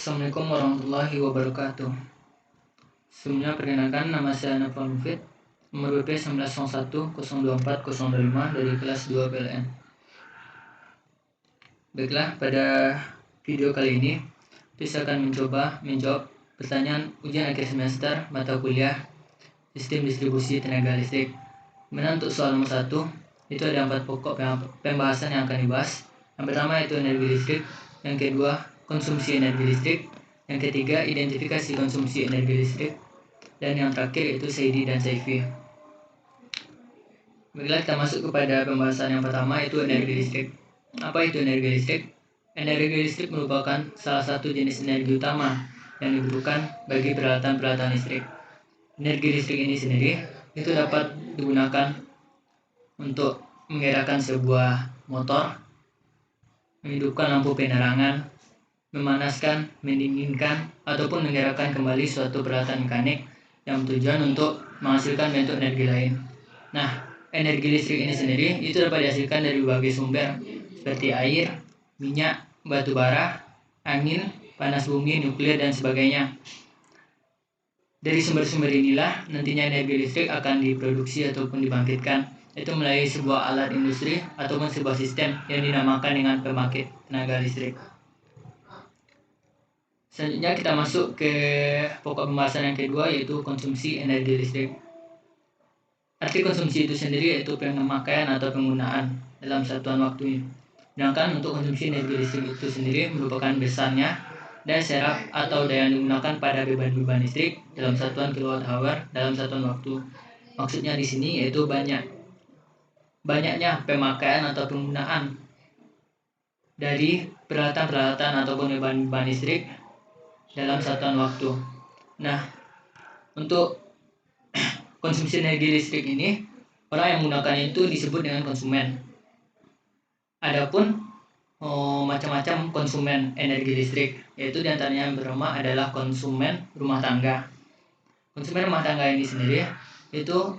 Assalamualaikum warahmatullahi wabarakatuh. Sebelumnya perkenalkan, nama saya Nafal Mufid, nomor BP 1901024025 dari kelas 2 PLN. Baiklah, pada video kali ini saya akan mencoba menjawab pertanyaan ujian akhir semester mata kuliah Sistem Distribusi Tenaga Listrik. Kemudian untuk soal nomor 1 itu ada 4 pokok pembahasan yang akan dibahas. Yang pertama itu energi listrik, yang kedua konsumsi energi listrik, yang ketiga identifikasi konsumsi energi listrik, dan yang terakhir itu Saidi dan Saifi. Baiklah, kita masuk kepada pembahasan yang pertama, itu energi listrik. Apa itu energi listrik? Energi listrik merupakan salah satu jenis energi utama yang dibutuhkan bagi peralatan-peralatan listrik. Energi listrik ini sendiri itu dapat digunakan untuk menggerakkan sebuah motor, menghidupkan lampu penerangan, memanaskan, mendinginkan, ataupun menggerakkan kembali suatu peralatan mekanik yang bertujuan untuk menghasilkan bentuk energi lain. Nah, energi listrik ini sendiri itu dapat dihasilkan dari berbagai sumber seperti air, minyak, batu bara, angin, panas bumi, nuklir, dan sebagainya. Dari sumber-sumber inilah nantinya energi listrik akan diproduksi ataupun dibangkitkan, itu melalui sebuah alat industri ataupun sebuah sistem yang dinamakan dengan pembangkit tenaga listrik. Selanjutnya kita masuk ke pokok pembahasan yang kedua, yaitu konsumsi energi listrik. Arti konsumsi itu sendiri yaitu pemakaian atau penggunaan dalam satuan waktu. Sedangkan untuk konsumsi energi listrik itu sendiri merupakan besarnya daya serap atau daya yang digunakan pada beban listrik dalam satuan kilowatt-hour dalam satuan waktu. Maksudnya di sini yaitu banyaknya pemakaian atau penggunaan dari peralatan-peralatan ataupun beban listrik dalam satuan waktu. Nah, untuk konsumsi energi listrik ini, orang yang menggunakannya itu disebut dengan konsumen. Adapun macam-macam konsumen energi listrik, yaitu diantaranya yang pertama adalah konsumen rumah tangga. Konsumen rumah tangga ini sendiri itu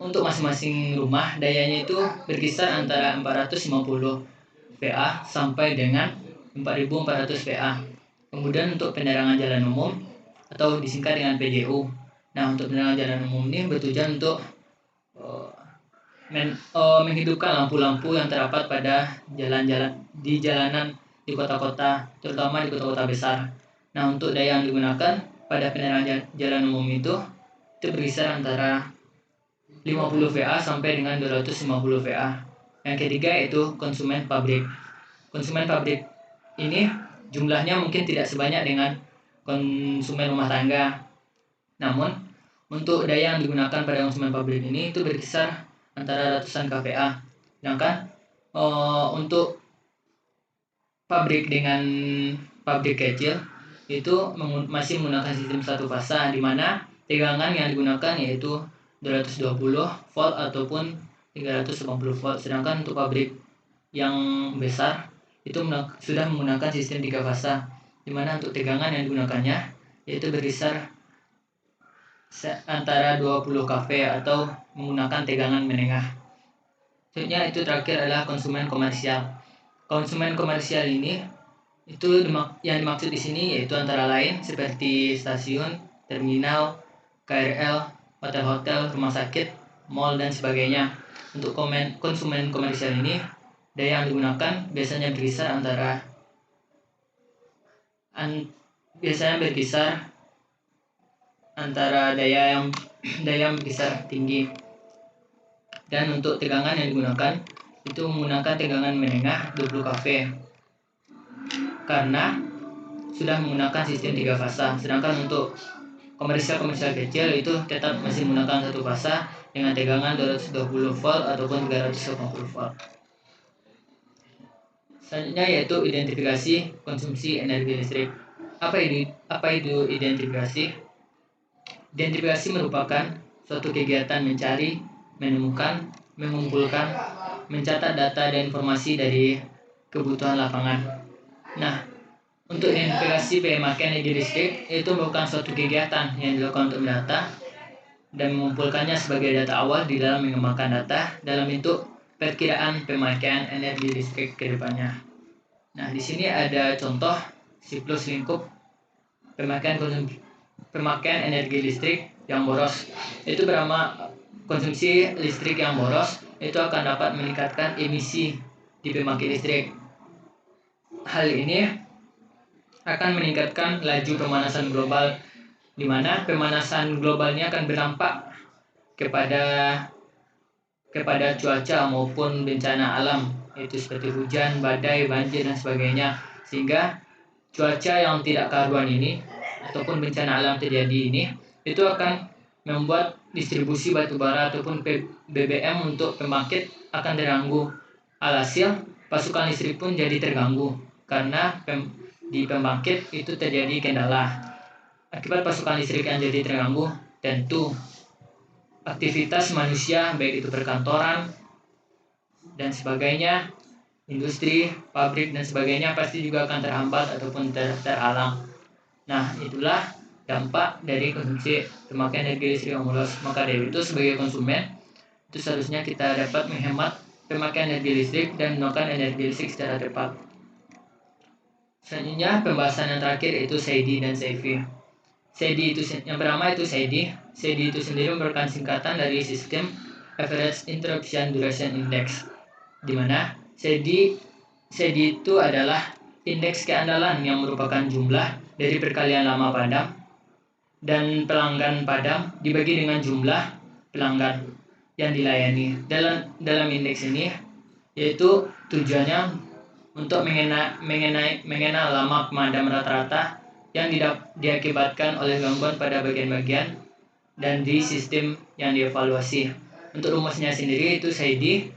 untuk masing-masing rumah dayanya itu berkisar antara 450 VA sampai dengan 4400 VA. Kemudian untuk penerangan jalan umum atau disingkat dengan PJU. Nah, untuk penerangan jalan umum ini bertujuan untuk menghidupkan lampu-lampu yang terdapat pada jalanan di kota-kota, terutama di kota-kota besar. Nah, untuk daya yang digunakan pada penerangan jalan umum itu berkisar antara 50 VA sampai dengan 250 VA. Yang ketiga yaitu konsumen pabrik. Konsumen pabrik ini jumlahnya mungkin tidak sebanyak dengan konsumen rumah tangga. Namun, untuk daya yang digunakan pada konsumen pabrik ini itu berkisar antara ratusan kVA. Sedangkan untuk pabrik dengan pabrik kecil itu masih menggunakan sistem satu fasa, di mana tegangan yang digunakan yaitu 220 volt ataupun 380 volt. Sedangkan untuk pabrik yang besar itu sudah menggunakan sistem 3 fasa, di mana untuk tegangan yang digunakannya yaitu berkisar antara 20 kV atau menggunakan tegangan menengah. Selanjutnya itu terakhir adalah konsumen komersial. Konsumen komersial ini itu yang dimaksud di sini yaitu antara lain seperti stasiun, terminal, KRL, hotel-hotel, rumah sakit, mall, dan sebagainya. Untuk konsumen komersial ini daya yang digunakan biasanya berkisar antara daya yang berkisar tinggi. Dan untuk tegangan yang digunakan itu menggunakan tegangan menengah 20 kV karena sudah menggunakan sistem 3 fasa. Sedangkan untuk komersial kecil itu tetap masih menggunakan satu fasa dengan tegangan 220 volt ataupun 380 volt. Selanjutnya yaitu identifikasi konsumsi energi listrik. Apa itu identifikasi? Identifikasi merupakan suatu kegiatan mencari, menemukan, mengumpulkan, mencatat data dan informasi dari kebutuhan lapangan. Nah, untuk identifikasi pemakaian energi listrik itu merupakan suatu kegiatan yang dilakukan untuk mendata dan mengumpulkannya sebagai data awal di dalam mengembangkan data dalam bentuk perkiraan pemakaian energi listrik ke depannya. Nah, di sini ada contoh siklus lingkup pemakaian energi listrik yang boros. Itu bersama konsumsi listrik yang boros itu akan dapat meningkatkan emisi di pembangkit listrik. Hal ini akan meningkatkan laju pemanasan global, di mana pemanasan globalnya akan berdampak kepada cuaca maupun bencana alam, yaitu seperti hujan, badai, banjir dan sebagainya. Sehingga cuaca yang tidak karuan ini ataupun bencana alam terjadi ini itu akan membuat distribusi batu bara ataupun BBM untuk pembangkit akan terganggu. Alhasil pasokan listrik pun jadi terganggu karena di pembangkit itu terjadi kendala. Akibat pasokan listrik yang jadi terganggu, tentu aktivitas manusia baik itu perkantoran dan sebagainya, industri, pabrik dan sebagainya pasti juga akan terhambat ataupun terhalang. Nah, itulah dampak dari konsumsi pemakaian energi listrik yang boros. Maka dari itu sebagai konsumen itu seharusnya kita dapat menghemat pemakaian energi listrik dan menggunakan energi listrik secara tepat. Selanjutnya pembahasan yang terakhir yaitu SAIDI dan SAIFI. SAIDI itu yang pertama itu SAIDI. SAIDI itu sendiri merupakan singkatan dari System Average Interruption Duration Index, di mana SAIDI itu adalah indeks keandalan yang merupakan jumlah dari perkalian lama padam dan pelanggan padam dibagi dengan jumlah pelanggan yang dilayani. Dalam indeks ini yaitu tujuannya untuk mengenal lama pemadam rata-rata yang diakibatkan oleh gangguan pada bagian-bagian dan di sistem yang dievaluasi. Untuk rumusnya sendiri itu SAIDI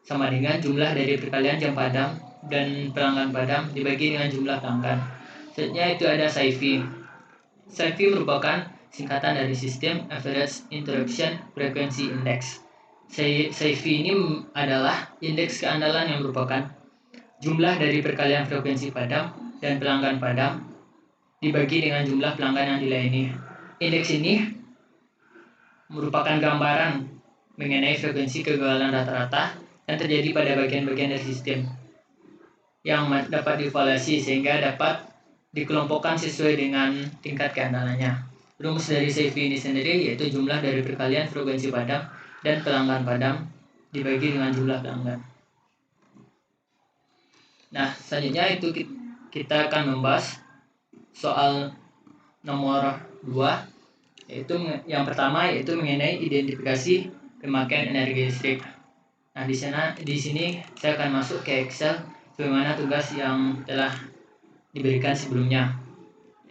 sama dengan jumlah dari perkalian jam padam dan pelanggan padam dibagi dengan jumlah pelanggan. Selanjutnya itu ada SAIFI. SAIFI merupakan singkatan dari System Average Interruption Frequency Index. SAIFI ini adalah indeks keandalan yang merupakan jumlah dari perkalian frekuensi padam dan pelanggan padam dibagi dengan jumlah pelanggan yang dilayani. Indeks ini merupakan gambaran mengenai frekuensi kegagalan rata-rata yang terjadi pada bagian-bagian dari sistem yang dapat dievaluasi sehingga dapat dikelompokkan sesuai dengan tingkat keandalannya. Rumus dari SAIFI ini sendiri yaitu jumlah dari perkalian frekuensi padam dan pelanggan padam dibagi dengan jumlah pelanggan. Nah, selanjutnya itu kita akan membahas soal nomor 2, yaitu yang pertama yaitu mengenai identifikasi pemakaian energi listrik. Nah, di sini saya akan masuk ke Excel bagaimana tugas yang telah diberikan sebelumnya.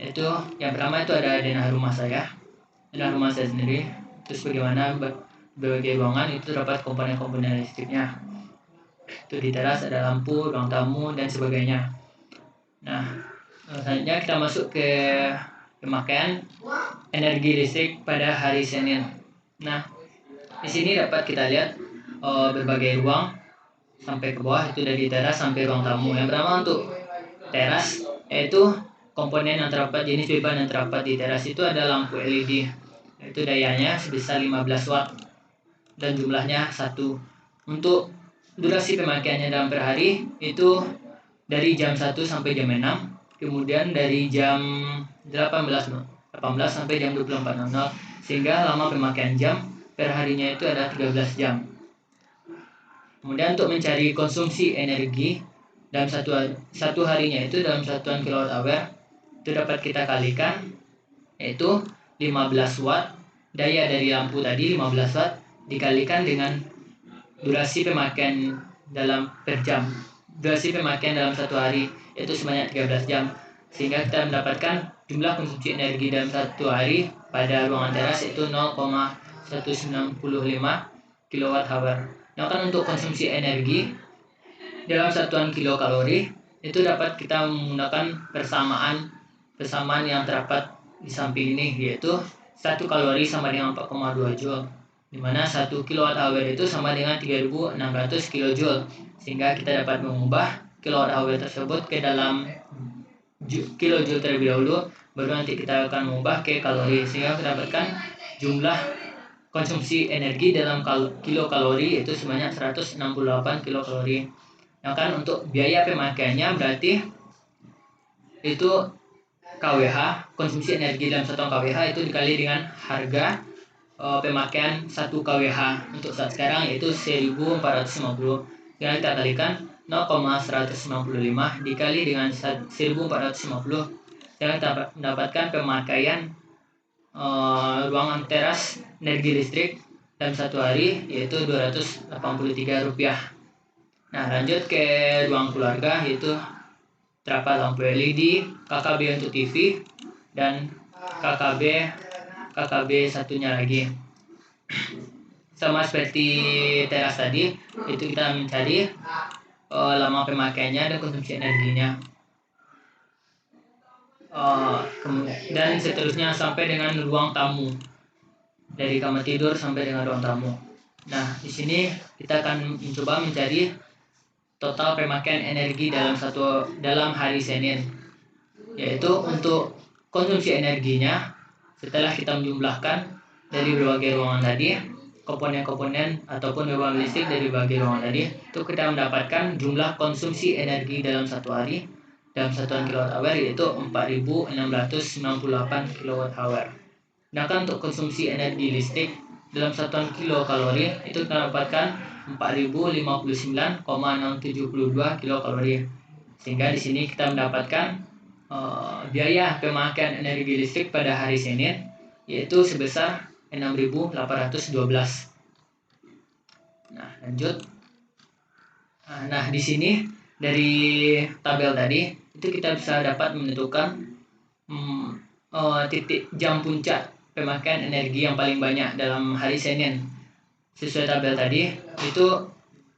Yaitu yang pertama itu ada denah rumah saya sendiri. Terus bagaimana berbagai ruangan itu terdapat komponen-komponen listriknya. Itu di teras ada lampu, ruang tamu dan sebagainya. Nah, selanjutnya kita masuk ke pemakaian energi listrik pada hari Senin. Nah, di sini dapat kita lihat berbagai ruang sampai ke bawah itu dari teras sampai ruang tamu. Yang pertama untuk teras yaitu komponen yang terdapat jenis beban yang terdapat di teras itu ada lampu LED. Itu dayanya sebesar 15 watt dan jumlahnya 1. Untuk durasi pemakaiannya dalam per hari itu dari jam 1 sampai jam 6, kemudian dari jam 18 sampai jam 24.00, sehingga lama pemakaian jam per harinya itu ada 13 jam. Kemudian untuk mencari konsumsi energi dalam satu harinya itu dalam satuan kWh itu dapat kita kalikan yaitu 15 watt daya dari lampu tadi 15 watt dikalikan dengan durasi pemakaian dalam per jam. Durasi pemakaian dalam satu hari itu sebanyak 13 jam, sehingga kita mendapatkan jumlah konsumsi energi dalam satu hari pada ruangan teras itu 0,195 kWh. Nah, kan untuk konsumsi energi dalam satuan kilokalori itu dapat kita menggunakan persamaan yang terdapat di samping ini, yaitu 1 kalori sama dengan 4,2 joule, di mana 1 kWh itu sama dengan 3600 kJ, sehingga kita dapat mengubah kWh tersebut ke dalam kilojoule terlebih dahulu, baru nanti kita akan mengubah ke kalori, sehingga kita dapatkan jumlah konsumsi energi dalam kilokalori itu sebanyak 168 kilokalori. Nah, kan untuk biaya pemakaiannya berarti itu kWh, konsumsi energi dalam satuan kWh itu dikali dengan harga pemakaian 1 kWh untuk saat sekarang, yaitu 1450. Sekarang kita kalikan 0,195 dikali dengan 1450. Sekarang kita mendapatkan pemakaian ruangan teras energi listrik dalam satu hari, yaitu Rp283. Nah, lanjut ke ruang keluarga, yaitu terdapat lampu LED, KKB untuk TV, dan KKB satunya lagi. Sama seperti teras tadi, itu kita mencari lama pemakaiannya dan konsumsi energinya, dan seterusnya sampai dengan ruang tamu, dari kamar tidur sampai dengan ruang tamu. Nah, di sini kita akan mencoba mencari total pemakaian energi dalam hari Senin, yaitu untuk konsumsi energinya setelah kita menjumlahkan dari berbagai ruangan tadi, komponen-komponen ataupun beban listrik dari berbagai ruangan tadi, itu kita mendapatkan jumlah konsumsi energi dalam satu hari dalam satuan kWh, yaitu 4.698 kWh. Sedangkan untuk konsumsi energi listrik dalam satuan kilokalori itu kita dapatkan 4.059,672 kilokalori. Sehingga di sini kita mendapatkan biaya pemakaian energi listrik pada hari Senin yaitu sebesar 6.812. Nah, lanjut. Nah, di sini dari tabel tadi itu kita bisa dapat menentukan titik jam puncak pemakaian energi yang paling banyak dalam hari Senin. Sesuai tabel tadi itu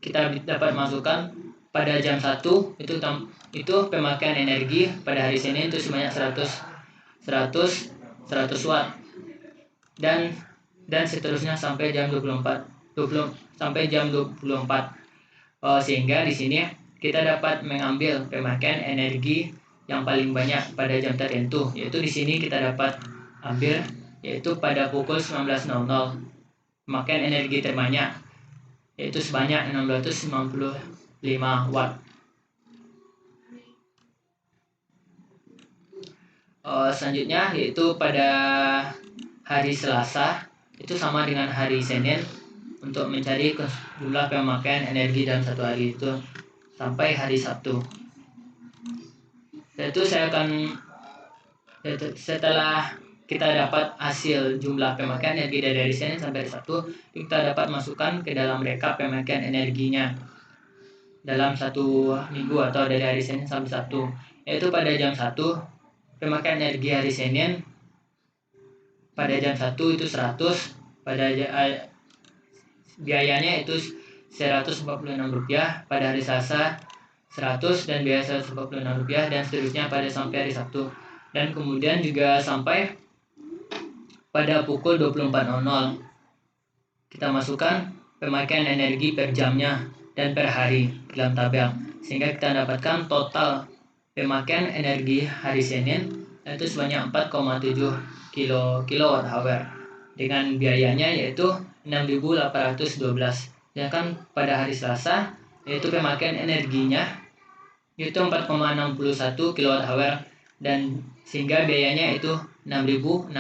kita dapat masukkan pada jam 1 itu pemakaian energi pada hari Senin itu sebanyak 100 watt, dan seterusnya sampai jam 24 sehingga di sini kita dapat mengambil pemakaian energi yang paling banyak pada jam tertentu, yaitu di sini kita dapat ambil yaitu pada pukul 19.00 pemakaian energi terbanyak yaitu sebanyak 695 watt. Selanjutnya yaitu pada hari Selasa itu sama dengan hari Senin untuk mencari jumlah pemakaian energi dalam satu hari itu sampai hari Sabtu. Yaitu setelah kita dapat hasil jumlah pemakaian energi dari hari Senin sampai hari Sabtu, kita dapat masukkan ke dalam rekap pemakaian energinya dalam satu minggu atau dari hari Senin sampai Sabtu. Yaitu pada jam 1 pemakaian energi hari Senin pada jam 1 itu 100, pada biayanya itu Rp146, pada hari Selasa 100 dan biaya Rp146, dan seterusnya pada sampai hari Sabtu. Dan kemudian juga sampai pada pukul 24.00 kita masukkan pemakaian energi per jamnya dan per hari dalam tabel, sehingga kita dapatkan total pemakaian energi hari Senin yaitu sebanyak 4,7 kWh dengan biayanya yaitu 6.812. Sedangkan pada hari Selasa yaitu pemakaian energinya yaitu 4,61 kWh dan sehingga biayanya itu Rp6.636,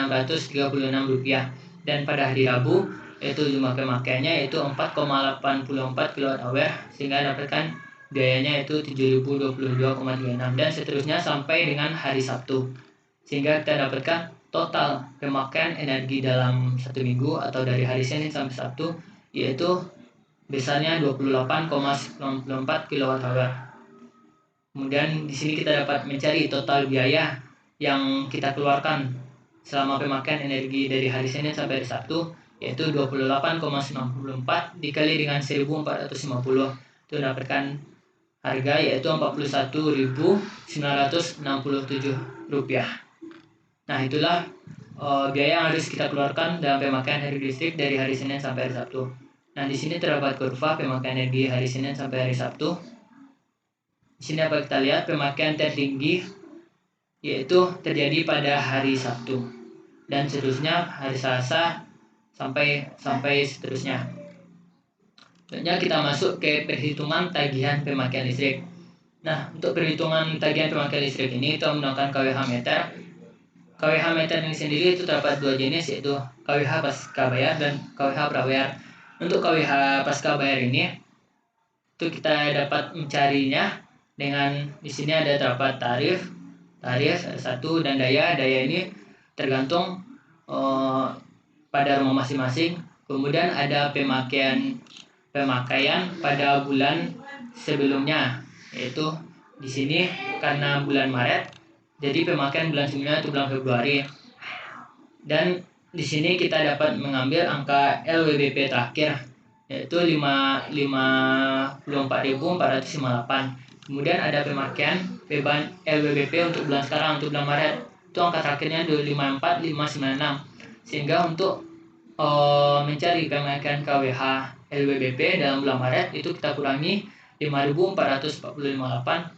dan pada hari Rabu yaitu jumlah pemakaiannya yaitu 4,84 kWh sehingga dapatkan biayanya itu Rp7.022,36, dan seterusnya sampai dengan hari Sabtu, sehingga kita dapatkan total pemakaian energi dalam satu minggu atau dari hari Senin sampai Sabtu yaitu besarnya 28,94 kWh. Kemudian di sini kita dapat mencari total biaya yang kita keluarkan selama pemakaian energi dari hari Senin sampai hari Sabtu yaitu 28,94 dikali dengan 1.450, itu dapatkan harga yaitu Rp41.967. Nah, itulah biaya yang harus kita keluarkan dalam pemakaian energi listrik dari hari Senin sampai hari Sabtu. Nah, di sini terdapat kurva pemakaian energi hari Senin sampai hari Sabtu. Di sini dapat kita lihat pemakaian tertinggi yaitu terjadi pada hari Sabtu dan seterusnya hari Selasa sampai seterusnya. Selanjutnya kita masuk ke perhitungan tagihan pemakaian listrik. Nah, untuk perhitungan tagihan pemakaian listrik ini kita menggunakan KWH meter. KWH meter ini sendiri itu terdapat dua jenis, yaitu KWH pasca bayar dan KWH prabayar. Untuk KWH pasca bayar ini itu kita dapat mencarinya dengan di sini ada terdapat tarif ada satu, dan daya ini tergantung pada rumah masing-masing. Kemudian ada pemakaian pada bulan sebelumnya, yaitu di sini karena bulan Maret jadi pemakaian bulan sebelumnya itu bulan Februari. Dan di sini kita dapat mengambil angka LWBP terakhir, yaitu 54.458. Kemudian ada pemakaian beban LWBP untuk bulan sekarang, untuk bulan Maret itu angka terakhirnya 54.596. Sehingga untuk mencari pemakaian KWH LWBP dalam bulan Maret itu kita kurangi 5.448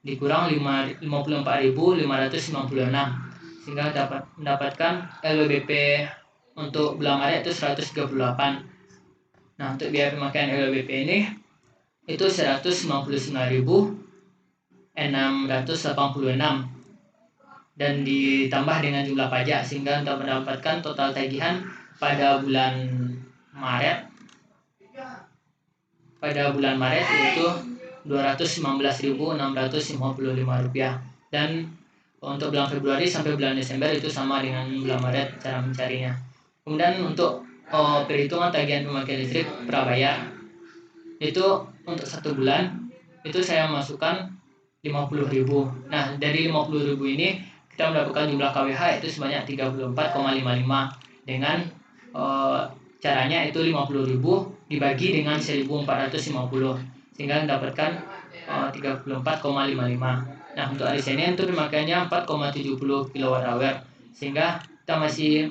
dikurang 54.596, sehingga dapat mendapatkan LWBP untuk bulan Maret itu 138. Nah, untuk biaya pemakaian LWBP ini itu 159.686 dan ditambah dengan jumlah pajak, sehingga untuk mendapatkan total tagihan pada bulan Maret itu Rp219.655, dan untuk bulan Februari sampai bulan Desember itu sama dengan bulan Maret cara mencarinya. Kemudian untuk perhitungan tagihan pemakaian listrik prabayar itu untuk 1 bulan itu saya masukkan 50.000. Nah, dari 50.000 ini kita mendapatkan jumlah KWH itu sebanyak 34,55 dengan caranya itu 50.000 dibagi dengan 1.450 sehingga mendapatkan 34,55. Nah, untuk hari Senin itu pemakaiannya 4,70 kWh sehingga kita masih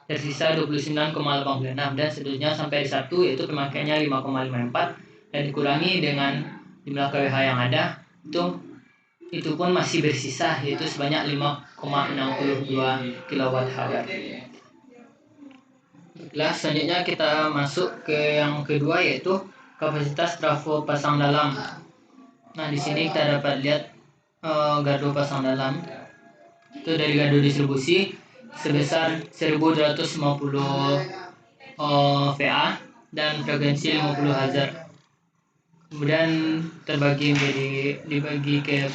tersisa 29,86, dan seterusnya sampai hari Sabtu yaitu pemakaiannya 5,54 dan dikurangi dengan jumlah KWH yang ada itu pun masih bersisa yaitu sebanyak 5,62 kWh. Selanjutnya kita masuk ke yang kedua, yaitu kapasitas trafo pasang dalam. Nah, di sini kita dapat lihat gardu pasang dalam itu dari gardu distribusi sebesar 1.250 VA dan frekuensi 50 Hz. Kemudian dibagi ke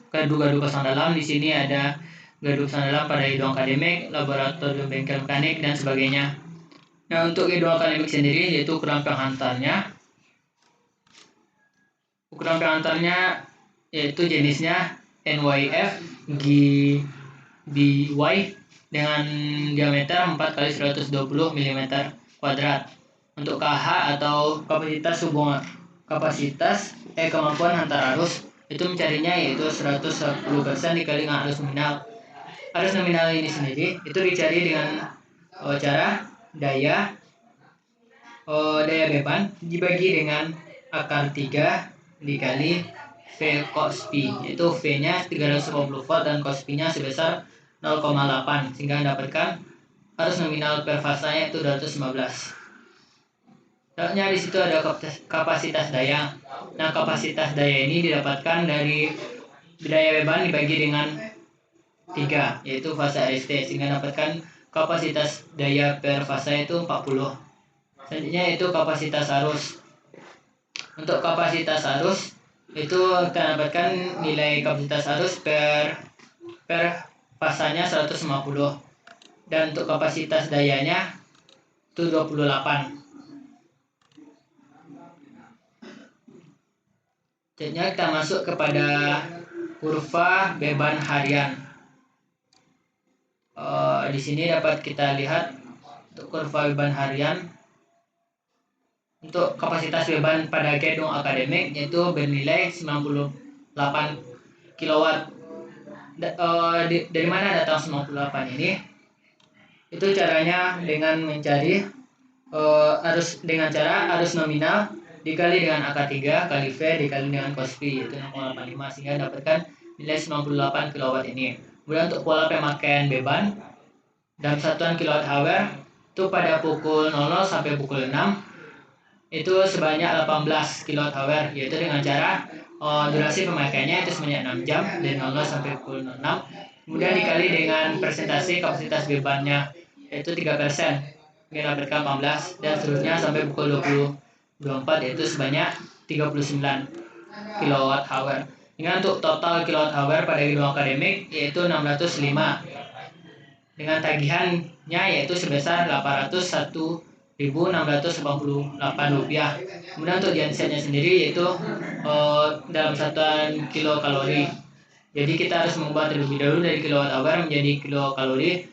gardu pasang dalam. Di sini ada gardu pasang dalam pada gedung akademik, laboratorium bengkel mekanik dan sebagainya. Nah, untuk gedung akademik sendiri yaitu ukuran penghantarnya yaitu jenisnya NYF GBY dengan diameter 4x120 mm kuadrat. Untuk KH atau kemampuan hantar arus itu mencarinya yaitu 110% dikali dengan arus nominal. Arus nominal ini sendiri itu dicari dengan cara daya beban dibagi dengan akar 3 dikali V cos Pi, yaitu V-nya 350 volt dan cos Pi-nya sebesar 0,8 sehingga mendapatkan arus nominal per fasanya itu 215. Selanjutnya di situ ada kapasitas daya. Nah, kapasitas daya ini didapatkan dari daya beban dibagi dengan 3 yaitu fase RST sehingga mendapatkan kapasitas daya per fase itu 40. Selanjutnya itu kapasitas arus. Untuk kapasitas arus itu kita dapatkan nilai kapasitas arus per fasanya 150, dan untuk kapasitas dayanya itu 28. Selanjutnya kita masuk kepada kurva beban harian. Di sini dapat kita lihat untuk kurva beban harian. Untuk kapasitas beban pada gedung akademik yaitu bernilai 98 kW. Dari mana datang 98 ini? Itu caranya dengan mencari arus nominal dikali dengan akar 3 kali V dikali dengan cos Pi yaitu 0,85 sehingga dapatkan nilai 98 kW ini. Kemudian untuk pola pemakaian beban dalam satuan kWh itu pada pukul 00 sampai pukul 6 itu sebanyak 18 kWh, yaitu dengan cara durasi pemakaiannya itu sebanyak 6 jam dari 00 sampai pukul 06. Kemudian dikali dengan persentase kapasitas bebannya yaitu 3%, kita dapatkan 14, dan seterusnya sampai pukul 20.24 yaitu sebanyak 39 kWh. Dengan untuk total kWh pada gedung akademik yaitu 605 dengan tagihannya yaitu sebesar Rp801.688. Kemudian untuk gensetnya sendiri yaitu dalam satuan kilokalori. Jadi kita harus mengubah terlebih dahulu dari kilowatt-hour menjadi kilokalori,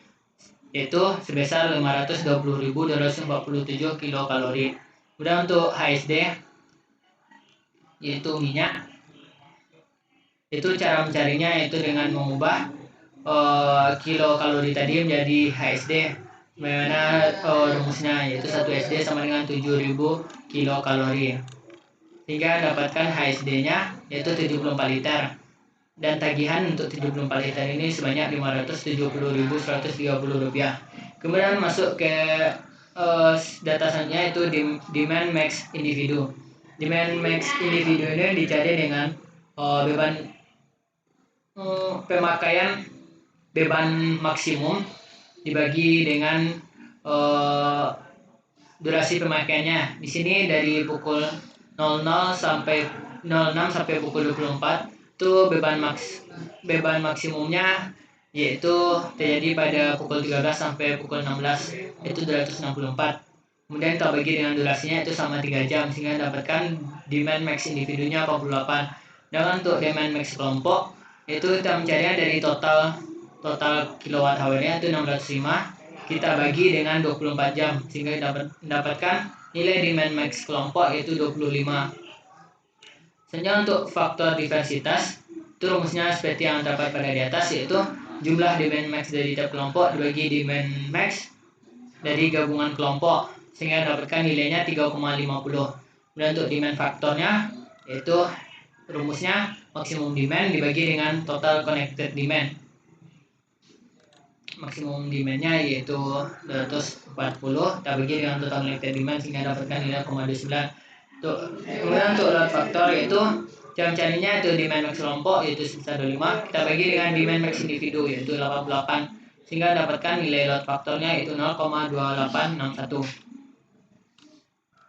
yaitu sebesar 520.247 kilokalori. Kemudian untuk HSD yaitu minyak, itu cara mencarinya yaitu dengan mengubah kilokalori tadi menjadi HSD. Bagaimana rumusnya, yaitu 1 SD sama dengan 7.000 kilokalori, sehingga dapatkan HSD-nya yaitu 74 liter, dan tagihan untuk 74 liter ini sebanyak Rp570.130. Kemudian masuk ke data selanjutnya yaitu demand max individu. Demand max individu ini dicari dengan beban pemakaian beban maksimum dibagi dengan durasi pemakaiannya. Di sini dari pukul 00 sampai 06 sampai pukul 24 itu beban maksimumnya yaitu terjadi pada pukul 13 sampai pukul 16 itu 264. Kemudian kita bagi dengan durasinya itu sama 3 jam sehingga dapatkan demand max individunya 48. Dan untuk demand max kelompok itu kita mencarinya dari total kilowatt hour-nya itu 605, kita bagi dengan 24 jam sehingga mendapatkan nilai demand max kelompok yaitu 25. Selanjutnya untuk faktor diversitas itu rumusnya seperti yang terdapat pada di atas, yaitu jumlah demand max dari tiap kelompok dibagi demand max dari gabungan kelompok sehingga dapatkan nilainya 3,50. Dan untuk demand faktornya yaitu rumusnya maksimum demand dibagi dengan total connected demand. Maksimum demandnya yaitu 240, kita bagi dengan total connected demand sehingga dapatkan nilai 0,29. Kemudian untuk load factor yaitu cara mencarinya itu demand max kelompok yaitu sebesar 25, kita bagi dengan demand max individu yaitu 88 sehingga dapatkan nilai load faktornya yaitu 0,2861.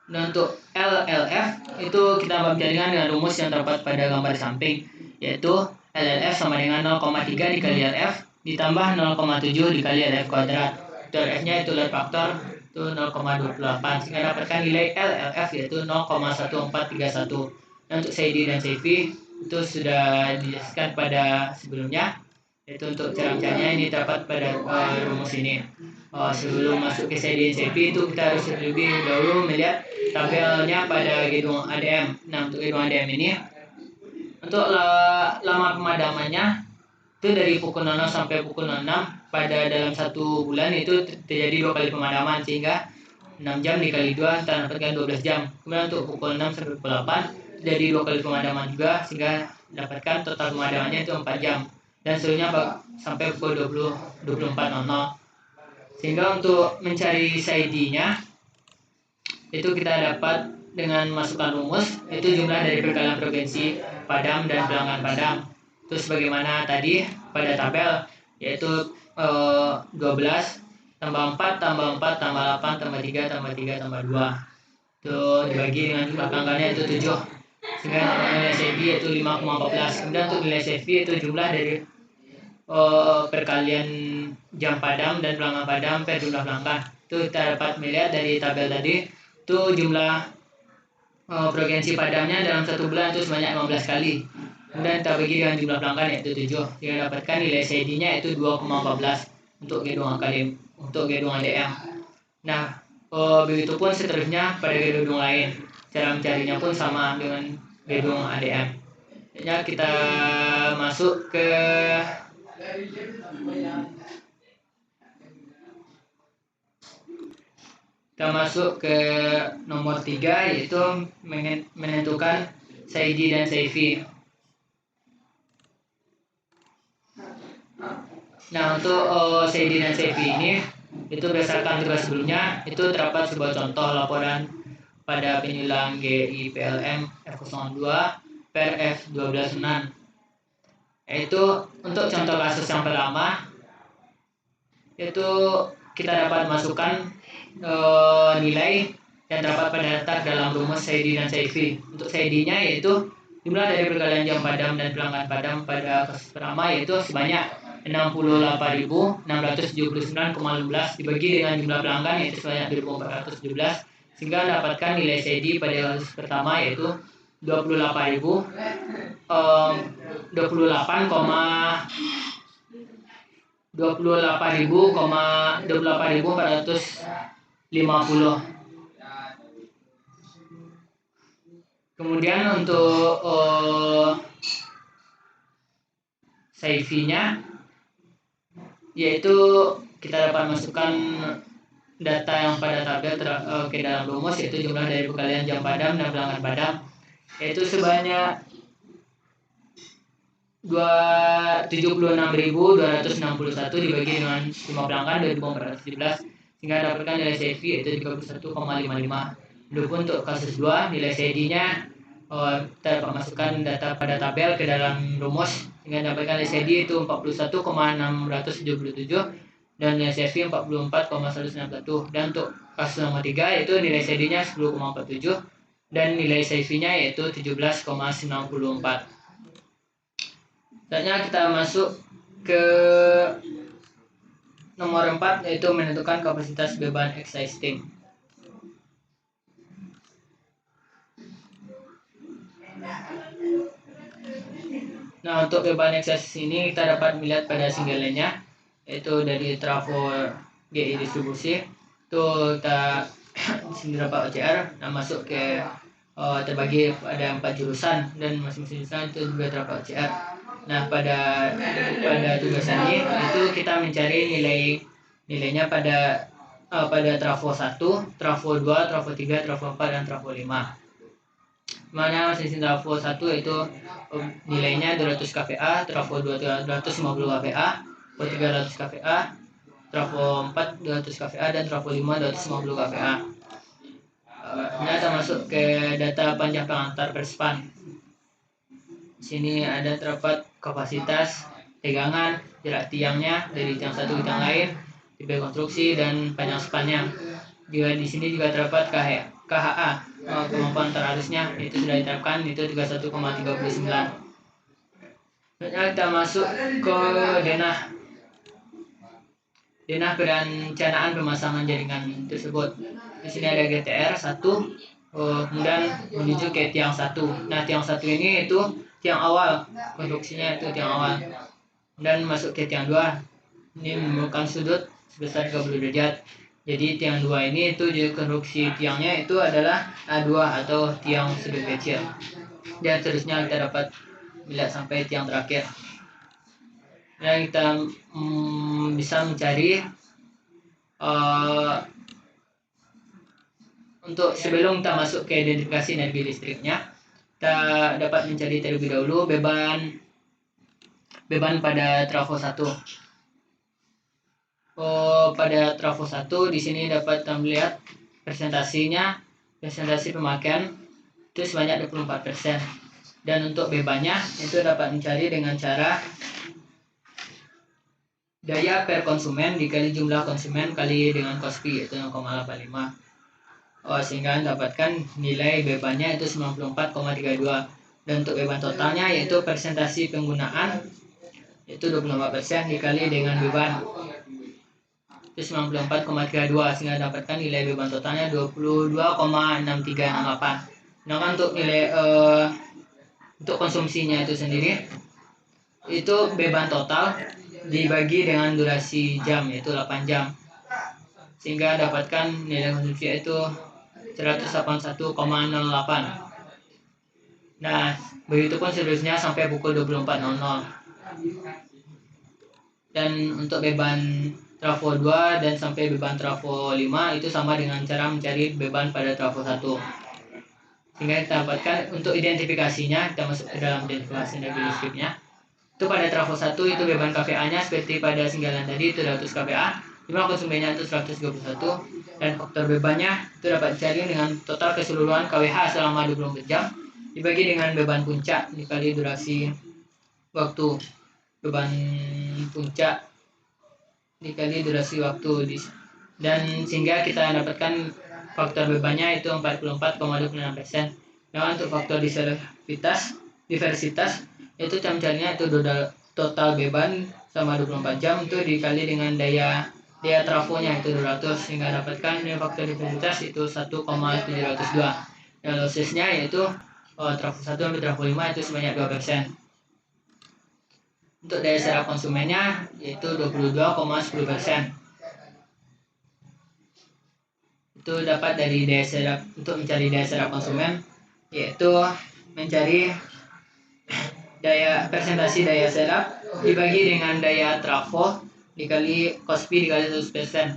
Dan untuk LLF itu kita mencarinya dengan rumus yang terdapat pada gambar samping, yaitu LLF sama dengan 0,3 dikali RF ditambah 0,7 dikali RF kuadrat. RF-nya itu load factor itu 0,28 sehingga dapatkan nilai LLF yaitu 0,1431. Dan untuk CD dan CV itu sudah dijelaskan pada sebelumnya, yaitu untuk cara mencarinya ini terdapat pada rumus ini. Sebelum masuk ke CD dan CV itu kita harus lebih dahulu melihat tabelnya pada gedung ADM. Nah untuk gedung ADM ini untuk lama pemadamannya itu dari pukul 00 sampai pukul 06 pada dalam 1 bulan itu terjadi 2 kali pemadaman sehingga 6 jam dikali 2 kita dapatkan 12 jam. Kemudian untuk pukul 6 sampai pukul 8 jadi 2 kali pemadaman juga sehingga dapatkan total pemadamannya itu 4 jam, dan seterusnya sampai pukul 24.00. Sehingga untuk mencari SID-nya itu kita dapat dengan masukkan rumus itu jumlah dari perkalian provinsi padam dan pelanggan padam. Terus bagaimana tadi pada tabel yaitu 12 tambah 4 tambah 4 tambah 8 tambah 3 tambah 3 tambah 2 itu dibagi dengan jumlah pelanggannya itu 7 sehingga nilai CV yaitu 5,14. Kemudian untuk nilai CV itu jumlah dari perkalian jam padam dan pelanggan padam per jumlah pelanggan. Itu kita dapat melihat dari tabel tadi itu jumlah provinsi padamnya dalam 1 bulan itu sebanyak 15 kali. Kemudian kita bagi dengan jumlah pelanggan yaitu 7 sehingga dapatkan nilai CD-nya itu 2,14 untuk gedung akademik, untuk gedung ADM. Nah begitupun seterusnya pada gedung lain, cara mencarinya pun sama dengan gedung ADM. Ya, kita masuk ke nomor 3 yaitu menentukan SID dan CV. Nah untuk SID dan CV ini itu berdasarkan tugas sebelumnya itu terdapat sebuah contoh laporan pada penyulang GIPLM F02 per F12.6. Yaitu untuk contoh kasus yang pertama, yaitu kita dapat masukkan nilai yang terdapat pada data dalam rumus SID dan SIV. Untuk SID-nya yaitu jumlah dari perkalian jam padam dan pelanggan padam pada kasus pertama yaitu sebanyak 68.679,15 dibagi dengan jumlah pelanggan yaitu sebanyak 2.417, sehingga mendapatkan nilai SID pada kasus pertama yaitu 28.450. Kemudian untuk SIV-nya yaitu kita dapat masukkan data yang pada tabel ke dalam rumus, yaitu jumlah dari perkalian jam padam dan pelanggan padam yaitu sebanyak 76.261 dibagi dengan 5 pelanggan 2.417, sehingga dapatkan nilai SIV yaitu 31,55. Adapun untuk kasus 2, nilai SID-nya kita dapat masukkan data pada tabel ke dalam rumus, sehingga dapatkan nilai SID itu 41,677 dan nilai SIV 44,191. Dan untuk kasus nomor 3 yaitu nilai SID-nya 10,47 dan nilai SIV-nya yaitu 17,94. Selanjutnya kita masuk ke nomor 4 yaitu menentukan kapasitas beban existing. Nah, untuk beban existing ini kita dapat melihat pada singgalannya yaitu dari trafo GI distribusi itu kita sini dapat OCR dan masuk ke terbagi pada 4 jurusan dan masing-masing jurusan itu juga terdapat OCR. Nah, pada tugas ini itu kita mencari nilainya pada trafo 1, trafo 2, trafo 3, trafo 4 dan trafo 5. Mana masing-masing trafo 1 itu nilainya 200 kVA, trafo 2 250 kVA, trafo 3 100 kVA, trafo 4 200 kVA dan trafo 5 250 kVA. Ini kita masuk ke data panjang pengantar per span. Sini ada terdapat kapasitas, tegangan, jarak tiangnya dari tiang satu ke tiang lain, tipe konstruksi dan panjang spannya. Juga di sini juga terdapat KHA, kemampuan antar arusnya itu sudah diterapkan, itu 31,39. Selanjutnya kita masuk ke denah perencanaan pemasangan jaringan tersebut. Di sini ada GTR 1, kemudian menuju ke tiang 1. Nah, tiang 1 ini itu tiang awal, konstruksinya itu tiang awal. Dan masuk ke tiang 2. Ini memerlukan sudut sebesar 30 derajat. Jadi tiang 2 ini itu konstruksi tiangnya itu adalah A2 atau tiang sudut kecil. Dan seterusnya kita dapat melihat sampai tiang terakhir. Dan kita bisa mencari untuk sebelum kita masuk ke identifikasi energi listriknya, kita dapat mencari terlebih dahulu beban pada trafo 1. Pada trafo 1 di sini dapat kita melihat presentasi pemakaian itu sebanyak 24%. Dan untuk bebannya itu dapat mencari dengan cara daya per konsumen dikali jumlah konsumen kali dengan cost P yaitu 0,85. Sehingga mendapatkan nilai bebannya itu 94,32. Dan untuk beban totalnya yaitu presentasi penggunaan itu 24% dikali dengan beban itu 94,32, sehingga mendapatkan nilai beban totalnya 22,6368. Nah, untuk nilai untuk konsumsinya itu sendiri itu beban total dibagi dengan durasi jam yaitu 8 jam, sehingga dapatkan nilai konsumsi itu 181,08. Nah, begitupun seterusnya sampai pukul 24.00. Dan untuk beban trafo 2 dan sampai beban trafo 5 itu sama dengan cara mencari beban pada trafo 1. Sehingga kita dapatkan untuk identifikasinya, kita masuk ke dalam identifikasi energi listriknya. Itu pada trafo 1 itu beban kVA-nya seperti pada singgalan tadi itu 200 kVA, jumlah konsumennya itu 131, dan faktor bebannya itu dapat dicari dengan total keseluruhan kWh selama 24 jam dibagi dengan beban puncak dikali durasi waktu. Beban puncak dikali durasi waktu dan sehingga kita dapatkan faktor bebannya itu 44,26%. Nah, untuk faktor diversitas itu cara-caranya itu total beban sama 24 jam itu dikali dengan daya trafonya itu 200 sehingga dapatkan faktor diversitas itu 1,702. Dan lossesnya yaitu trafo 1 sampai trafo 5 itu sebanyak 2%. Untuk daya serap konsumennya yaitu 22,10%. Itu dapat dari daya serap. Untuk mencari daya serap konsumen yaitu mencari persentase daya serap dibagi dengan daya trafo dikali cost P dikali 100%.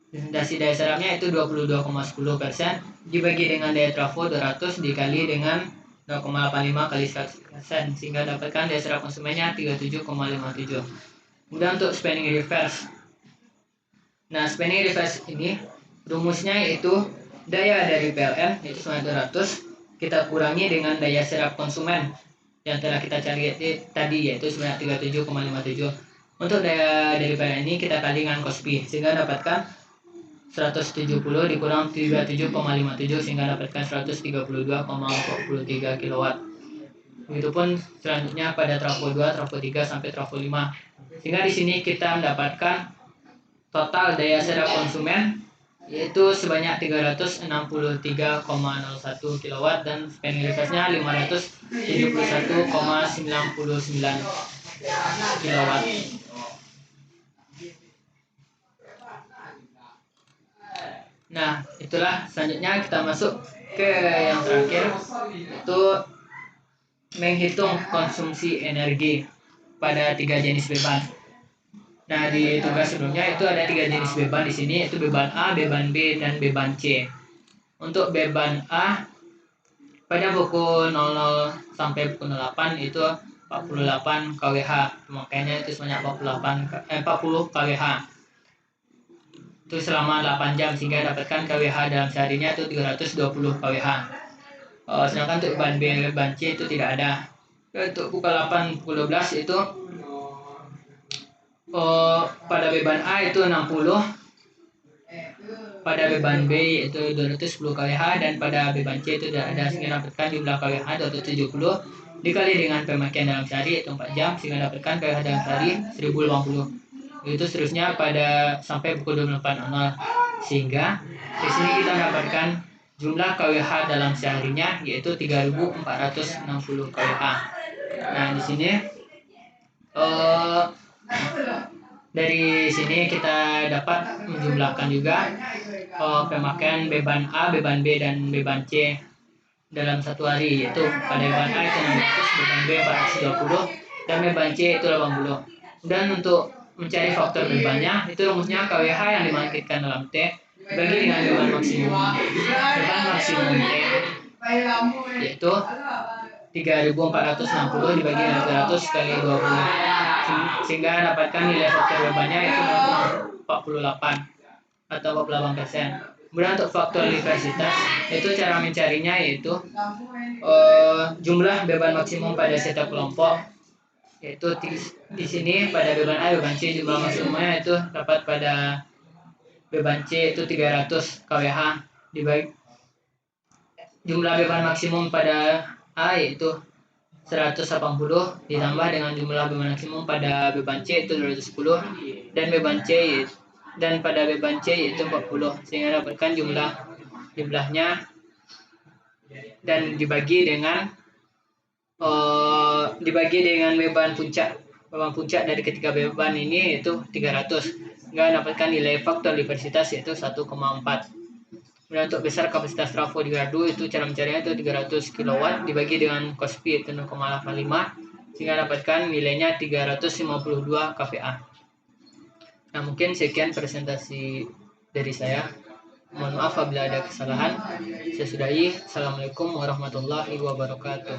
Persentase daya serapnya itu 22,10% dibagi dengan daya trafo 200 dikali dengan 0,85 kali 100%, sehingga dapatkan daya serap konsumennya 37,57. Kemudian untuk spending reverse. Nah, spending reverse ini rumusnya yaitu daya dari PLN itu 200 kita kurangi dengan daya serap konsumen yang telah kita cari tadi yaitu sebanyak 37,57. Untuk daya dari PLN ini kita kali dengan cost P sehingga dapatkan 170 dikurang 37,57 sehingga dapatkan 132,43 kW. Begitupun selanjutnya pada trafo 2, trafo 3 sampai trafo 5. Sehingga di sini kita mendapatkan total daya serap konsumen yaitu sebanyak 363,01 kW dan spending reverse-nya 571,99 kW. Nah, itulah selanjutnya kita masuk ke yang terakhir yaitu menghitung konsumsi energi pada 3 jenis beban. Nah, di tugas sebelumnya itu ada 3 jenis beban di sini yaitu beban A, beban B, dan beban C. Untuk beban A pada pukul 00 sampai pukul 08 itu 48 kWh, pemakaiannya itu sebanyak 40 kWh. Itu selama 8 jam sehingga dapatkan kWh dalam seharinya itu 320 kWh. Sedangkan untuk beban B dan beban C itu tidak ada. Untuk pukul 8 pukul 12 itu pada beban A itu 60, pada beban B itu 210 kWh dan pada beban C itu tidak ada sehingga dapatkan jumlah kWh 270 dikali dengan pemakaian dalam sehari itu 4 jam sehingga dapatkan kWh dalam sehari 1080. Itu seterusnya pada sampai pukul 24.00 sehingga di sini kita dapatkan jumlah kWh dalam seharinya yaitu 3.460 kWh. Nah, di sini dari sini kita dapat menjumlahkan juga pemakaian beban A, beban B, dan beban C dalam satu hari yaitu pada beban A itu 600, beban B 420, dan beban C itu 80. Dan untuk mencari faktor bebannya itu rumusnya kWh yang dibangkitkan dalam T dibagi dengan beban maksimum T yaitu 3.460 dibagi dengan 300 kali 20 sehingga dapatkan nilai faktor bebannya itu 48 atau 48%. Kemudian untuk faktor diversitas itu cara mencarinya yaitu jumlah beban maksimum pada setiap kelompok yaitu di sini pada beban A, beban C jumlah maksimumnya itu dapat pada beban C itu 300 kWh dibagi jumlah beban maksimum pada A yaitu 180 ditambah dengan jumlah beban maksimum pada beban C itu 210 dan pada beban C yaitu 40 sehingga dapatkan jumlahnya dan dibagi dengan beban puncak dari ketiga beban ini yaitu 300 sehingga dapatkan nilai faktor diversitas yaitu 1,4. Kemudian untuk besar kapasitas trafo di gardu itu cara mencarinya itu 300 kW dibagi dengan cost P itu 0,85 sehingga dapatkan nilainya 352 kVA. Nah, mungkin sekian presentasi dari saya. Mohon maaf apabila ada kesalahan. Saya sudahi. Assalamualaikum warahmatullahi wabarakatuh.